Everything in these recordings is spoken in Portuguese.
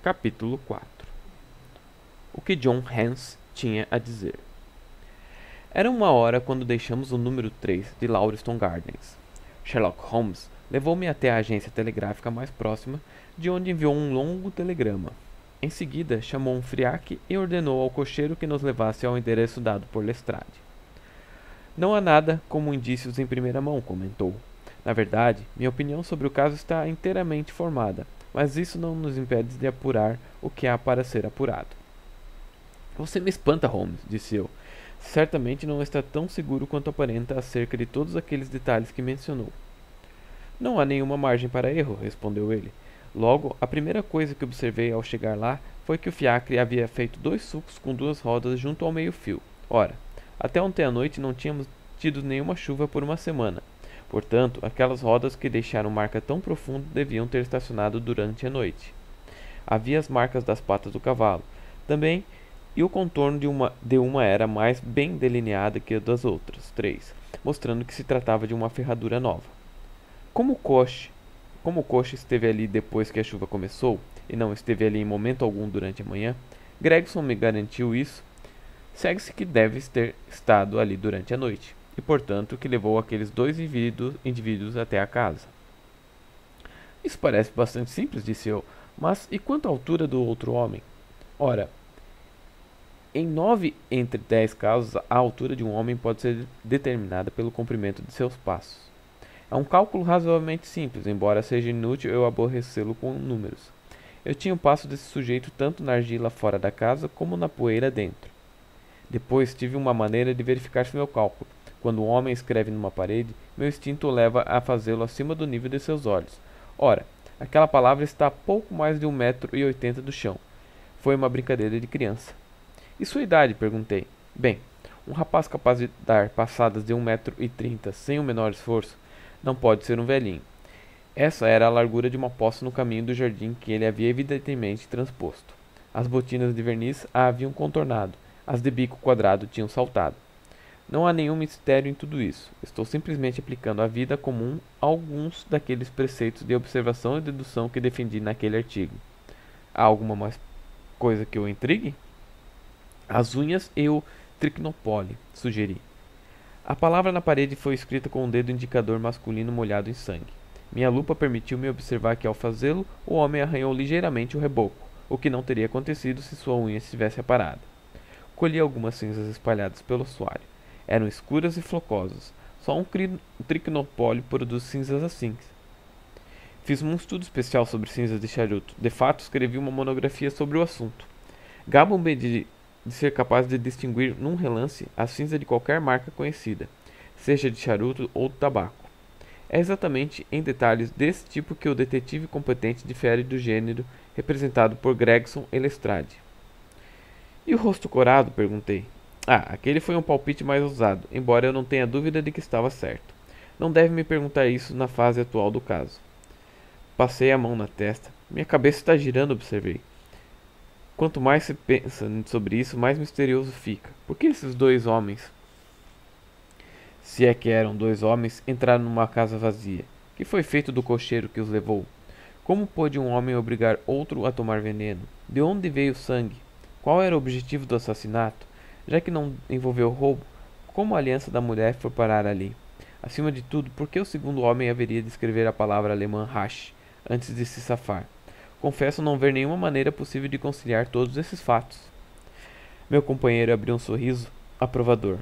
Capítulo 4. O que John Hance tinha a dizer. Era 1 hora quando deixamos o número 3 de Lauriston Gardens. Sherlock Holmes levou-me até a agência telegráfica mais próxima, de onde enviou um longo telegrama. Em seguida, chamou um friaque e ordenou ao cocheiro que nos levasse ao endereço dado por Lestrade. Não há nada como indícios em primeira mão, comentou. Na verdade, minha opinião sobre o caso está inteiramente formada, mas isso não nos impede de apurar o que há para ser apurado. Você me espanta, Holmes, disse eu. Certamente não está tão seguro quanto aparenta acerca de todos aqueles detalhes que mencionou. Não há nenhuma margem para erro, respondeu ele. Logo, a primeira coisa que observei ao chegar lá foi que o fiacre havia feito 2 sulcos com 2 rodas junto ao meio-fio. Ora, até ontem à noite não tínhamos tido nenhuma chuva por 1 semana. Portanto, aquelas rodas que deixaram marca tão profunda deviam ter estacionado durante a noite. Havia as marcas das patas do cavalo, também, e o contorno de uma era mais bem delineada que a das outras 3, mostrando que se tratava de uma ferradura nova. Como o coche esteve ali depois que a chuva começou, e não esteve ali em momento algum durante a manhã, Gregson me garantiu isso. Segue-se que deve ter estado ali durante a noite, e portanto que levou aqueles 2 indivíduos até a casa. Isso parece bastante simples, disse eu, mas e quanto à altura do outro homem? Ora, em 9 entre 10 casos, a altura de um homem pode ser determinada pelo comprimento de seus passos. É um cálculo razoavelmente simples, embora seja inútil eu aborrecê-lo com números. Eu tinha o passo desse sujeito tanto na argila fora da casa como na poeira dentro. Depois tive uma maneira de verificar se meu cálculo. Quando um homem escreve numa parede, meu instinto o leva a fazê-lo acima do nível de seus olhos. Ora, aquela palavra está a pouco mais de 1,80 m do chão. Foi uma brincadeira de criança. E sua idade? Perguntei. Bem, um rapaz capaz de dar passadas de 1,30 m sem o menor esforço não pode ser um velhinho. Essa era a largura de uma poça no caminho do jardim que ele havia evidentemente transposto. As botinas de verniz a haviam contornado, as de bico quadrado tinham saltado. Não há nenhum mistério em tudo isso. Estou simplesmente aplicando à vida comum alguns daqueles preceitos de observação e dedução que defendi naquele artigo. Há alguma mais coisa que o intrigue? As unhas e o triquinopole, sugeri. A palavra na parede foi escrita com um dedo indicador masculino molhado em sangue. Minha lupa permitiu-me observar que, ao fazê-lo, o homem arranhou ligeiramente o reboco, o que não teria acontecido se sua unha estivesse aparada. Colhi algumas cinzas espalhadas pelo assoalho. Eram escuras e flocosas. Só um triquinopóleo produz cinzas assim. Fiz um estudo especial sobre cinzas de charuto. De fato, escrevi uma monografia sobre o assunto. Gabo-me de ser capaz de distinguir num relance a cinza de qualquer marca conhecida, seja de charuto ou de tabaco. É exatamente em detalhes desse tipo que o detetive competente difere do gênero representado por Gregson e Lestrade. E o rosto corado? Perguntei. Aquele foi um palpite mais ousado, embora eu não tenha dúvida de que estava certo. Não deve me perguntar isso na fase atual do caso. Passei a mão na testa. Minha cabeça está girando, observei. Quanto mais se pensa sobre isso, mais misterioso fica. Por que esses 2 homens, se é que eram 2 homens, entraram numa casa vazia? Que foi feito do cocheiro que os levou? Como pôde um homem obrigar outro a tomar veneno? De onde veio o sangue? Qual era o objetivo do assassinato? Já que não envolveu roubo, como a aliança da mulher foi parar ali? Acima de tudo, por que o segundo homem haveria de escrever a palavra alemã Rache antes de se safar? Confesso não ver nenhuma maneira possível de conciliar todos esses fatos. Meu companheiro abriu um sorriso aprovador.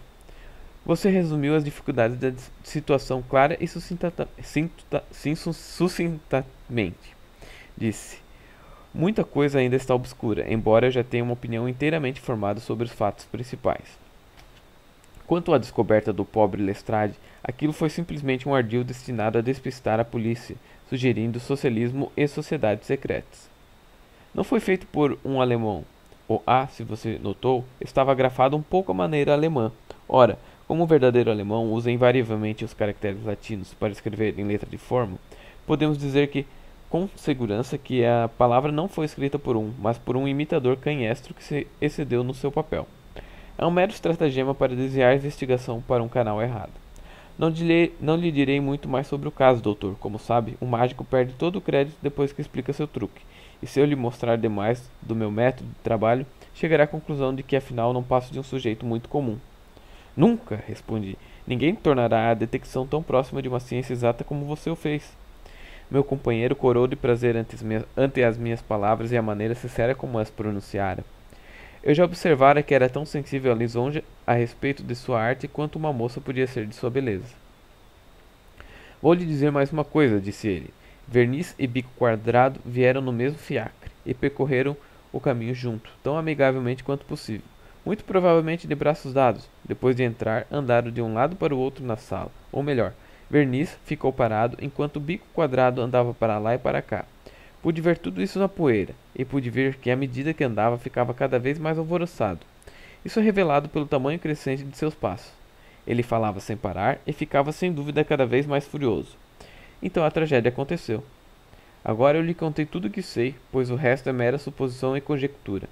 Você resumiu as dificuldades da situação clara e sucintamente, disse. Muita coisa ainda está obscura, embora eu já tenha uma opinião inteiramente formada sobre os fatos principais. Quanto à descoberta do pobre Lestrade, aquilo foi simplesmente um ardil destinado a despistar a polícia, sugerindo socialismo e sociedades secretas. Não foi feito por um alemão. O A, se você notou, estava grafado um pouco à maneira alemã. Ora, como o verdadeiro alemão usa invariavelmente os caracteres latinos para escrever em letra de forma, podemos dizer com segurança que a palavra não foi escrita por mas por um imitador canhestro que se excedeu no seu papel. É um mero estratagema para desviar a investigação para um canal errado. Não lhe direi muito mais sobre o caso, doutor. Como sabe, o mágico perde todo o crédito depois que explica seu truque. e se eu lhe mostrar demais do meu método de trabalho, chegará à conclusão de que afinal não passo de um sujeito muito comum. Nunca, respondi. Ninguém tornará a detecção tão próxima de uma ciência exata como você o fez. Meu companheiro corou de prazer ante as minhas palavras e a maneira sincera como as pronunciara. Eu já observara que era tão sensível à lisonja a respeito de sua arte quanto uma moça podia ser de sua beleza. Vou lhe dizer mais uma coisa, disse ele. Verniz e Bico Quadrado vieram no mesmo fiacre e percorreram o caminho junto, tão amigavelmente quanto possível. Muito provavelmente de braços dados. Depois de entrar, andaram de um lado para o outro na sala. Ou melhor, Verniz ficou parado enquanto Bico Quadrado andava para lá e para cá. Pude ver tudo isso na poeira, e pude ver que à medida que andava ficava cada vez mais alvoroçado. Isso é revelado pelo tamanho crescente de seus passos. Ele falava sem parar e ficava sem dúvida cada vez mais furioso. Então a tragédia aconteceu. Agora eu lhe contei tudo o que sei, pois o resto é mera suposição e conjectura.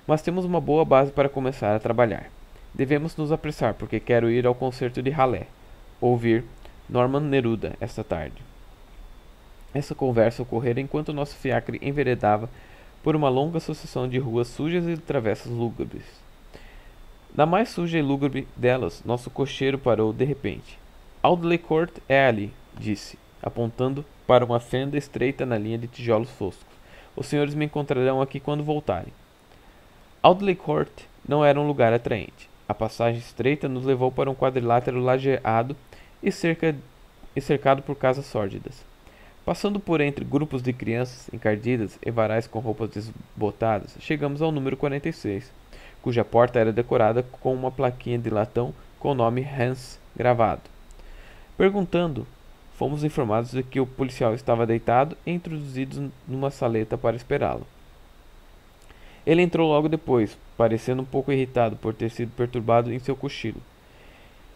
Mas temos uma boa base para começar a trabalhar. Devemos nos apressar, porque quero ir ao concerto de Halle, ouvir Norman Neruda esta tarde. Essa conversa ocorrera enquanto nosso fiacre enveredava por uma longa sucessão de ruas sujas e de travessas lúgubres. Na mais suja e lúgubre delas, nosso cocheiro parou de repente. Audley Court é ali, disse, apontando para uma fenda estreita na linha de tijolos foscos. Os senhores me encontrarão aqui quando voltarem. Audley Court não era um lugar atraente. A passagem estreita nos levou para um quadrilátero lajeado e cercado por casas sórdidas. Passando por entre grupos de crianças encardidas e varais com roupas desbotadas, chegamos ao número 46, cuja porta era decorada com uma plaquinha de latão com o nome Hans gravado. Perguntando, fomos informados de que o policial estava deitado e introduzidos numa saleta para esperá-lo. Ele entrou logo depois, parecendo um pouco irritado por ter sido perturbado em seu cochilo.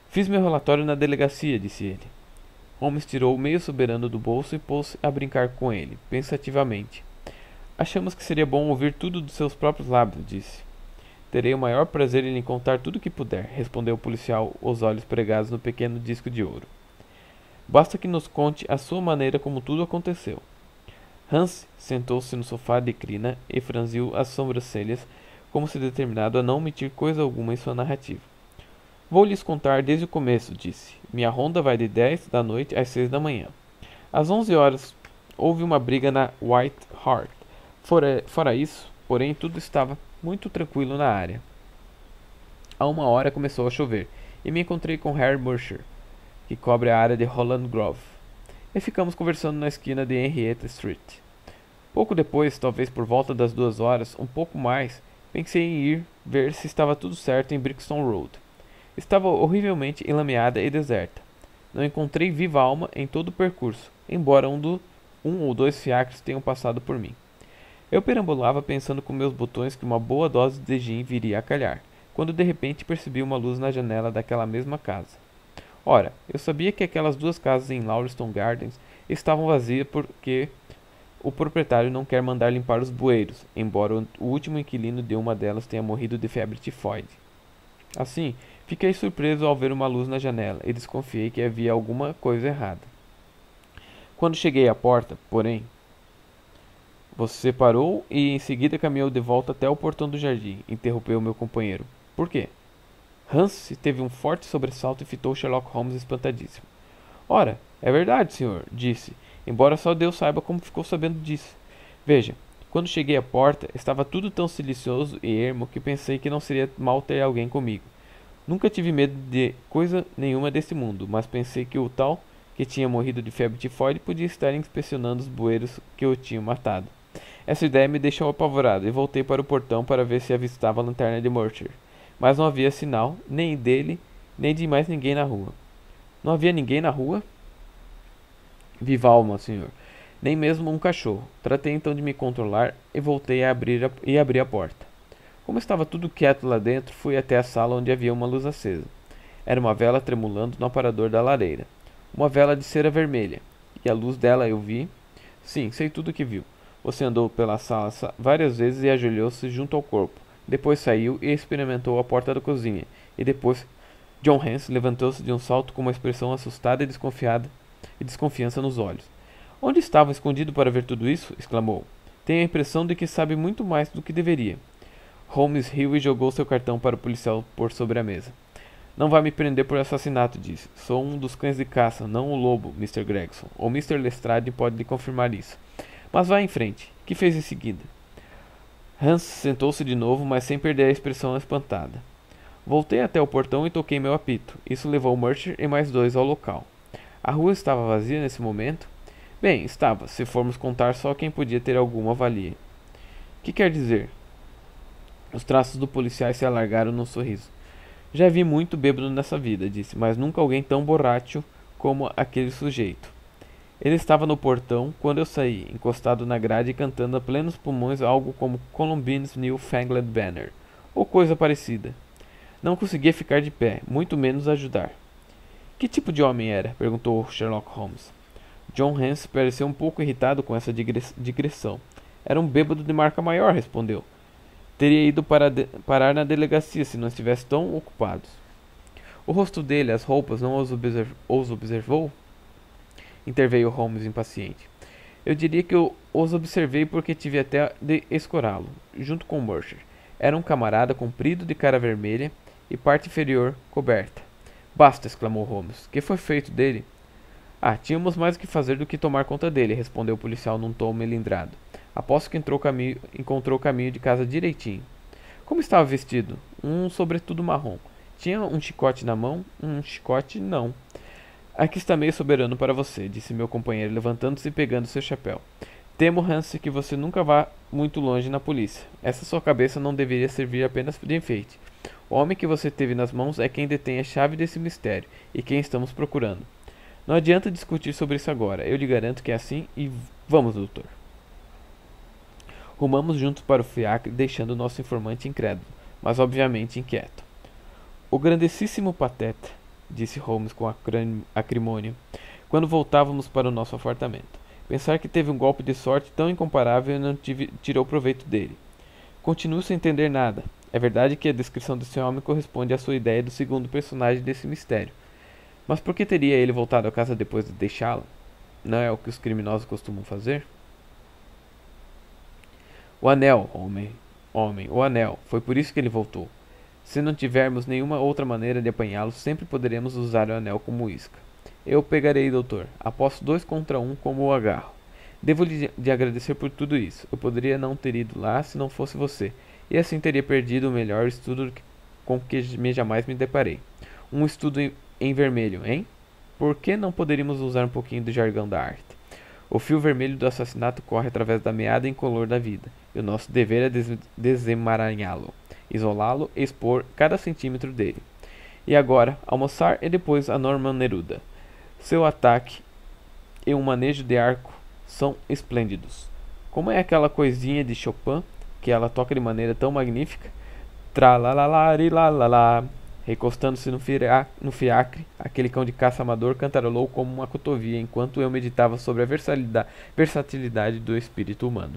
Fiz meu relatório na delegacia, disse ele. Holmes tirou o meio soberano do bolso e pôs-se a brincar com ele, pensativamente. Achamos que seria bom ouvir tudo dos seus próprios lábios, disse. Terei o maior prazer em lhe contar tudo o que puder, respondeu o policial, os olhos pregados no pequeno disco de ouro. Basta que nos conte a sua maneira como tudo aconteceu. Hans sentou-se no sofá de crina e franziu as sobrancelhas, como se determinado a não omitir coisa alguma em sua narrativa. Vou lhes contar desde o começo, disse. Minha ronda vai de 10 da noite às 6 da manhã. Às 11 horas houve uma briga na White Hart. Fora isso, porém, tudo estava muito tranquilo na área. A 1 hora começou a chover, e me encontrei com Harry Mercer, que cobre a área de Holland Grove, e ficamos conversando na esquina de Henrietta Street. Pouco depois, talvez por volta das 2 horas, um pouco mais, pensei em ir ver se estava tudo certo em Brixton Road. Estava horrivelmente enlameada e deserta. Não encontrei viva alma em todo o percurso, embora um ou dois fiacres tenham passado por mim. Eu perambulava pensando com meus botões que uma boa dose de gin viria a calhar, quando de repente percebi uma luz na janela daquela mesma casa. Ora, eu sabia que aquelas 2 casas em Lauriston Gardens estavam vazias porque o proprietário não quer mandar limpar os bueiros, embora o último inquilino de uma delas tenha morrido de febre tifoide. Assim, fiquei surpreso ao ver uma luz na janela e desconfiei que havia alguma coisa errada. Quando cheguei à porta, porém, você parou e em seguida caminhou de volta até o portão do jardim, interrompeu meu companheiro. Por quê? Hans teve um forte sobressalto e fitou Sherlock Holmes espantadíssimo. Ora, é verdade, senhor, disse, embora só Deus saiba como ficou sabendo disso. Veja, quando cheguei à porta, estava tudo tão silencioso e ermo que pensei que não seria mal ter alguém comigo. Nunca tive medo de coisa nenhuma desse mundo, mas pensei que o tal que tinha morrido de febre tifoide podia estar inspecionando os bueiros que o tinham matado. Essa ideia me deixou apavorado e voltei para o portão para ver se avistava a lanterna de Mercer. Mas não havia sinal, nem dele, nem de mais ninguém na rua. Não havia ninguém na rua? Viva alma, senhor. Nem mesmo um cachorro. Tratei então de me controlar e voltei a abrir a porta. Como estava tudo quieto lá dentro, fui até a sala onde havia uma luz acesa. Era uma vela tremulando no aparador da lareira. Uma vela de cera vermelha. E a luz dela eu vi. Sim, sei tudo o que viu. Você andou pela sala várias vezes e ajoelhou-se junto ao corpo. Depois saiu e experimentou a porta da cozinha. E depois John Hans levantou-se de um salto com uma expressão assustada e desconfiança nos olhos. Onde estava escondido para ver tudo isso? Exclamou. Tenho a impressão de que sabe muito mais do que deveria. Holmes riu e jogou seu cartão para o policial pôr sobre a mesa. Não vai me prender por assassinato, disse. Sou um dos cães de caça, não o lobo, Mr. Gregson. Ou Mr. Lestrade pode lhe confirmar isso. Mas vá em frente. Que fez em seguida? Hans sentou-se de novo, mas sem perder a expressão espantada. Voltei até o portão e toquei meu apito. Isso levou Murcher e mais 2 ao local. A rua estava vazia nesse momento? Bem, estava, se formos contar só quem podia ter alguma valia. Que quer dizer? Os traços do policial se alargaram num sorriso. Já vi muito bêbado nessa vida, disse, mas nunca alguém tão borracho como aquele sujeito. Ele estava no portão quando eu saí, encostado na grade e cantando a plenos pulmões algo como Columbine's New Fangled Banner, ou coisa parecida. Não conseguia ficar de pé, muito menos ajudar. Que tipo de homem era? Perguntou Sherlock Holmes. John Hance pareceu um pouco irritado com essa digressão. Era um bêbado de marca maior, respondeu. Teria ido parar na delegacia se não estivesse tão ocupado. O rosto dele, as roupas, não os observou? Interveio Holmes impaciente. Eu diria que eu os observei porque tive até de escorá-lo, junto com Murcher. Era um camarada comprido de cara vermelha e parte inferior coberta. Basta, exclamou Holmes. Que foi feito dele? Ah, tínhamos mais o que fazer do que tomar conta dele, respondeu o policial num tom melindrado. Aposto que encontrou o caminho de casa direitinho. Como estava vestido? Um sobretudo marrom. Tinha um chicote na mão? Um chicote, não. Aqui está meio soberano para você, disse meu companheiro, levantando-se e pegando seu chapéu. Temo, Hans, que você nunca vá muito longe na polícia. Essa sua cabeça não deveria servir apenas de enfeite. O homem que você teve nas mãos é quem detém a chave desse mistério, e quem estamos procurando. Não adianta discutir sobre isso agora, eu lhe garanto que é assim, e vamos, doutor. Rumamos juntos para o fiacre, deixando nosso informante incrédulo, mas obviamente inquieto. O grandessíssimo pateta, disse Holmes com acrimônia, quando voltávamos para o nosso apartamento. Pensar que teve um golpe de sorte tão incomparável e não tirou proveito dele. Continuo sem entender nada. É verdade que a descrição desse homem corresponde à sua ideia do segundo personagem desse mistério. Mas por que teria ele voltado à casa depois de deixá-la? Não é o que os criminosos costumam fazer? O anel, homem, o anel. Foi por isso que ele voltou. Se não tivermos nenhuma outra maneira de apanhá-lo, sempre poderemos usar o anel como isca. Eu o pegarei, doutor. Aposto 2 contra 1 como o agarro. Devo-lhe agradecer por tudo isso. Eu poderia não ter ido lá se não fosse você, e assim teria perdido o melhor estudo com que jamais me deparei. Um estudo em vermelho, hein? Por que não poderíamos usar um pouquinho do jargão da arte? O fio vermelho do assassinato corre através da meada incolor da vida, e o nosso dever é desemaranhá-lo, isolá-lo e expor cada centímetro dele. E agora, almoçar e depois a Norman Neruda. Seu ataque e um manejo de arco são esplêndidos. Como é aquela coisinha de Chopin que ela toca de maneira tão magnífica? Tralalalarilalala. Recostando-se no fiacre, aquele cão de caça amador cantarolou como uma cotovia enquanto eu meditava sobre a versatilidade do espírito humano.